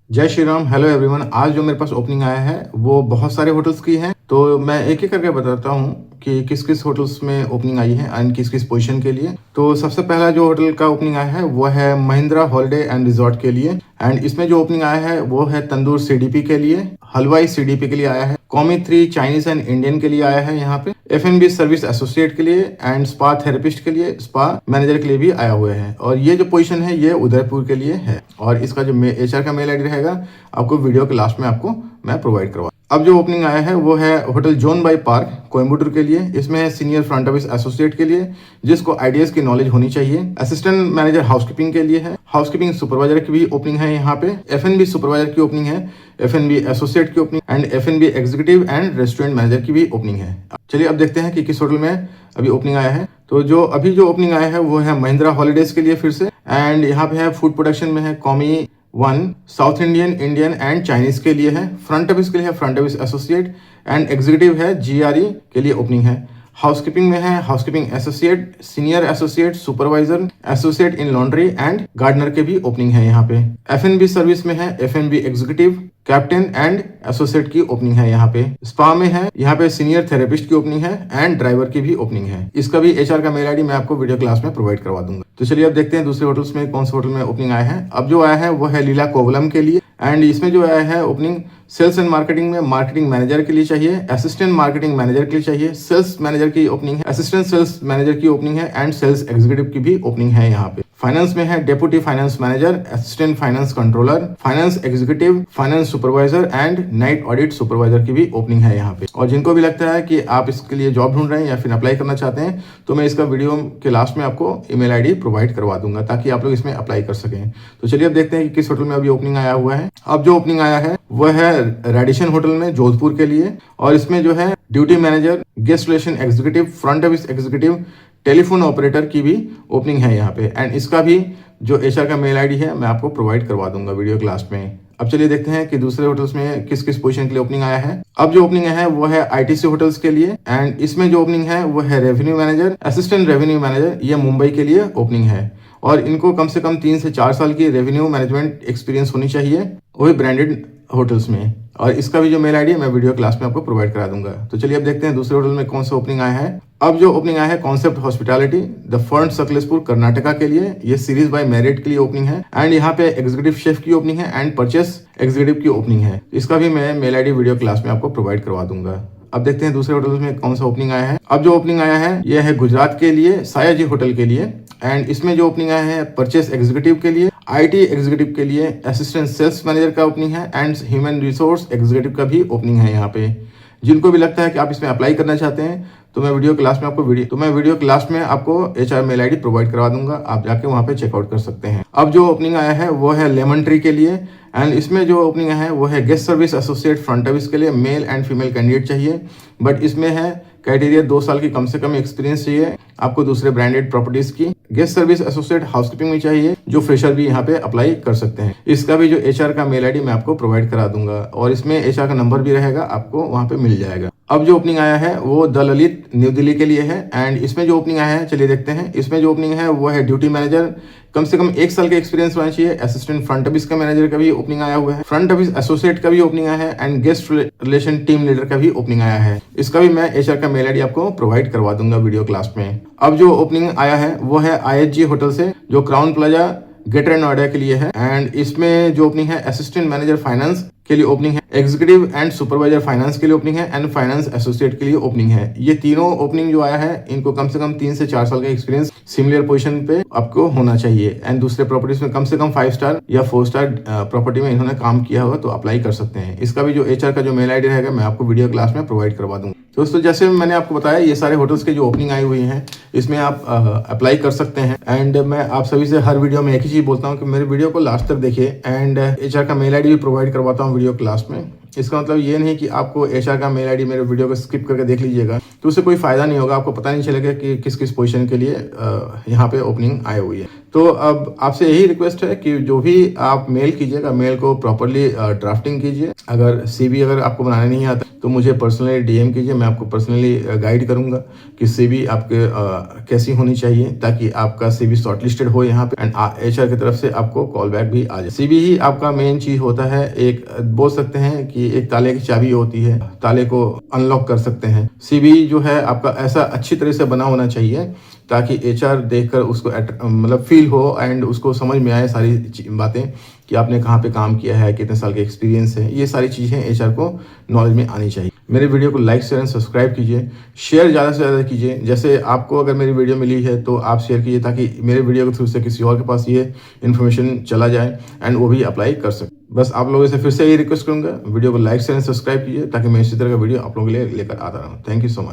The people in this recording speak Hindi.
जय श्री राम। Hello everyone. आज जो मेरे पास ओपनिंग आया है वो बहुत सारे होटल्स की है, तो मैं एक एक करके बताता हूँ कि किस किस होटल्स में ओपनिंग आई है एंड किस किस पोजीशन के लिए। तो सबसे पहला जो होटल का ओपनिंग आया है वो है महिंद्रा हॉलिडे एंड रिजॉर्ट के लिए, एंड इसमें जो ओपनिंग आया है वो है तंदूर सीडीपी के लिए, हलवाई सीडीपी के लिए आया है, कॉमी 3 चाइनीज एंड इंडियन के लिए आया है, यहाँ पे F&B सर्विस एसोसिएट के लिए एंड स्पा थेरेपिस्ट के लिए, स्पा मैनेजर के लिए भी आया हुआ है। और ये जो पोजीशन है ये उदयपुर के लिए है, और इसका जो HR का मेल आईडी रहेगा आपको वीडियो के लास्ट में आपको मैं प्रोवाइड करवा। अब जो ओपनिंग आया है वो है hotel zone by park Coimbatore के लिए। इसमें है सीनियर फ्रंट ऑफिस एसोसिएट के लिए जिसको आईडीएस की नॉलेज होनी चाहिए। असिस्टेंट मैनेजर हाउसकीपिंग के लिए है, हाउसकीपिंग सुपरवाइजर की भी ओपनिंग है यहाँ पे, F&B सुपरवाइजर की ओपनिंग है, F&B एसोसिएट की opening and F&B executive and restaurant manager की भी ओपनिंग है। चलिए अब देखते हैं कि किस होटल में अभी ओपनिंग आया है। तो जो ओपनिंग आया है वो है महिंद्रा हॉलीडेज के लिए फिर से, एंड यहाँ पे है फूड प्रोडक्शन में है commis 1 south Indian, Indian and Chinese के लिए है। फ्रंट ऑफिस के लिए है front office associate and executive है GRE के लिए ओपनिंग है। हाउसकीपिंग में है housekeeping associate, senior associate, supervisor, associate in laundry and gardener के भी ओपनिंग है यहाँ पे। F&B सर्विस में है F&B executive, captain and associate की ओपनिंग है यहाँ पे। स्पा में है यहाँ पे सीनियर थेरेपिस्ट की ओपनिंग है एंड ड्राइवर की भी ओपनिंग है। इसका भी HR का मेल आईडी मैं आपको वीडियो क्लास में प्रोवाइड करवा दूंगा। तो चलिए अब देखते हैं दूसरे होटल्स में कौन से होटल में ओपनिंग आया है। अब जो आया है वो है लीला कोवलम के लिए, एंड इसमें जो आया है ओपनिंग सेल्स एंड मार्केटिंग में मार्केटिंग मैनेजर के लिए चाहिए, असिस्टेंट मार्केटिंग मैनेजर के लिए चाहिए, सेल्स मैनेजर की ओपनिंग है, असिस्टेंट सेल्स मैनेजर की ओपनिंग है एंड सेल्स एग्जीक्यूटिव की भी ओपनिंग है यहाँ पे। फाइनेंस में है deputy finance manager, assistant finance controller, finance executive, finance supervisor and night audit supervisor की भी ओपनिंग है यहाँ पे। और जिनको भी लगता है कि आप इसके लिए जॉब ढूंढ रहे हैं या फिर अप्लाई करना चाहते हैं तो मैं इसका वीडियो के लास्ट में आपको ईमेल आईडी प्रोवाइड करवा दूंगा ताकि आप लोग इसमें अप्लाई कर सकें। तो चलिए अब देखते हैं कि किस होटल में अभी ओपनिंग आया हुआ है। अब जो ओपनिंग आया है वह है रेडिशन होटल में जोधपुर के लिए, और इसमें जो है duty manager, guest relation executive, front office executive, telephone operator की भी ओपनिंग है यहाँ पे, एंड इसका भी जो HR का मेल आईडी है मैं आपको प्रोवाइड करवा दूंगा वीडियो के लास्ट में। अब चलिए देखते हैं कि दूसरे होटल्स में किस किस पोजीशन के लिए ओपनिंग आया है। अब जो ओपनिंग है वो है ITC होटल्स के लिए, एंड इसमें जो ओपनिंग है वो है revenue manager, assistant revenue manager, ये मुंबई के लिए ओपनिंग है, और इनको कम से कम 3 से 4 साल की रेवेन्यू मैनेजमेंट एक्सपीरियंस होनी चाहिए, वही ब्रांडेड होटल्स में। और इसका भी जो मेल आईडी है मैं वीडियो क्लास में आपको प्रोवाइड करा दूंगा। तो चलिए अब देखते हैं दूसरे होटल में कौन सा ओपनिंग आया है। अब जो ओपनिंग आया है concept hospitality the fern Sakleshpur Karnataka के लिए, ये सीरीज बाय मेरिट के लिए ओपनिंग है, एंड यहाँ पे एग्जीक्यूटिव शेफ की ओपनिंग है एंड परचेस एग्जीक्यूटिव की ओपनिंग है। इसका भी मैं मेल आईडी वीडियो क्लास में आपको प्रोवाइड करवा दूंगा। अब देखते हैं दूसरे होटल में कौन सा ओपनिंग आया है। अब जो ओपनिंग आया है यह है गुजरात के लिए सायाजी होटल के लिए, एंड इसमें जो ओपनिंग आया है परचेस एग्जीक्यूटिव के लिए, IT एग्जीक्यूटिव के लिए, असिस्टेंट सेल्स मैनेजर का ओपनिंग है एंड ह्यूमन रिसोर्स एग्जीक्यूटिव का भी ओपनिंग है यहाँ पे। जिनको भी लगता है कि आप इसमें अप्लाई करना चाहते हैं तो मैं वीडियो क्लास में आपको HR मेल आईडी प्रोवाइड करवा दूंगा, आप जाके वहाँ पे चेकआउट कर सकते हैं। अब जो ओपनिंग आया है वो है लेमन ट्री के लिए, एंड इसमें जो ओपनिंग है वो है guest service associate front office के लिए, मेल एंड फीमेल कैंडिडेट चाहिए, बट इसमें है क्राइटेरिया 2 साल की कम से कम एक्सपीरियंस चाहिए आपको दूसरे ब्रांडेड प्रॉपर्टीज की। गेस्ट सर्विस एसोसिएट हाउसकीपिंग में चाहिए, जो फ्रेशर भी यहाँ पे अप्लाई कर सकते हैं। इसका भी जो HR का मेल आईडी मैं आपको प्रोवाइड करा दूंगा, और इसमें HR का नंबर भी रहेगा, आपको वहाँ पे मिल जाएगा। अब जो ओपनिंग आया है वो द ललित न्यू दिल्ली के लिए है, एंड इसमें जो ओपनिंग आया है चलिए देखते हैं। इसमें जो ओपनिंग है वो है ड्यूटी मैनेजर, कम से कम 1 साल का एक्सपीरियंस होना चाहिए, असिस्टेंट फ्रंट ऑफिस का मैनेजर का भी ओपनिंग आया हुआ है, फ्रंट ऑफिस एसोसिएट का भी ओपनिंग आया है, and guest relation team leader का भी ओपनिंग आया है। इसका भी मैं HR का मेल आईडी आपको प्रोवाइड करवा दूंगा वीडियो क्लास में। अब जो ओपनिंग आया है वो है IHG होटल से, जो क्राउन प्लाजा ग्रेटर नोएडा के लिए है, एंड इसमें जो ओपनिंग है असिस्टेंट मैनेजर फाइनेंस के लिए ओपनिंग है, एग्जीक्यूटिव एंड सुपरवाइजर फाइनेंस के लिए ओपनिंग है, एंड फाइनेंस एसोसिएट के लिए ओपनिंग है। ये तीनों ओपनिंग जो आया है इनको कम से कम 3 से 4 साल का एक्सपीरियंस सिमिलर पोजीशन पे आपको होना चाहिए, एंड दूसरे प्रॉपर्टीज में कम से कम 5 स्टार या 4 स्टार प्रॉपर्टी में इन्होंने काम किया हुआ तो अप्लाई कर सकते हैं। इसका भी जो HR का जो मेल आईडी रहेगा मैं आपको वीडियो क्लास में प्रोवाइड करवा दूंगा। दोस्तों जैसे मैंने आपको बताया ये सारे होटल्स के जो ओपनिंग आई हुई हैं इसमें आप अप्लाई कर सकते हैं, एंड मैं आप सभी से हर वीडियो में एक ही चीज बोलता हूँ कि मेरे वीडियो को लास्ट तक देखिए, एंड HR का मेल आईडी भी प्रोवाइड करवाता हूँ वीडियो क्लास में। इसका मतलब ये नहीं कि आपको HR का मेल आईडी मेरे वीडियो को स्किप करके देख लीजिएगा तो उससे कोई फायदा नहीं होगा, आपको पता नहीं चलेगा कि किस किस पोजीशन के लिए यहाँ पे ओपनिंग आई हुई है। तो अब आपसे यही रिक्वेस्ट है कि जो भी आप मेल कीजिएगा, मेल को प्रॉपरली ड्राफ्टिंग कीजिए। अगर सीवी अगर आपको बनाने नहीं आता तो मुझे पर्सनली डीएम कीजिए, मैं आपको पर्सनली गाइड करूंगा कि सीवी आपके कैसी होनी चाहिए, ताकि आपका सीवी शॉर्टलिस्टेड हो यहाँ पे एंड एचआर की तरफ से आपको कॉल बैक भी आ जाए। सीवी ही आपका मेन चीज होता है, एक बोल सकते हैं कि एक ताले की चाबी होती है, ताले को अनलॉक कर सकते हैं। सीवी जो है आपका ऐसा अच्छी तरह से बना होना चाहिए ताकि एचआर देखकर उसको मतलब फील हो एंड उसको समझ में आए सारी बातें कि आपने कहाँ पे काम किया है, कितने साल का एक्सपीरियंस है। ये सारी चीज़ें एचआर को नॉलेज में आनी चाहिए। मेरे वीडियो को लाइक शेयर एंड सब्सक्राइब कीजिए, शेयर ज़्यादा से ज़्यादा कीजिए। जैसे आपको अगर मेरी वीडियो मिली है तो आप शेयर कीजिए, ताकि मेरे वीडियो के थ्रू से किसी और के पास ये इन्फॉर्मेशन चला जाए एंड वो भी अप्लाई कर सके। बस आप लोगों से फिर से यही रिक्वेस्ट करूँगा, वीडियो को लाइक शेयर एंड सब्सक्राइब कीजिए ताकि मैं इसी तरह का वीडियो आप लोगों के लिए लेकर आता रहूँ। Thank you so much.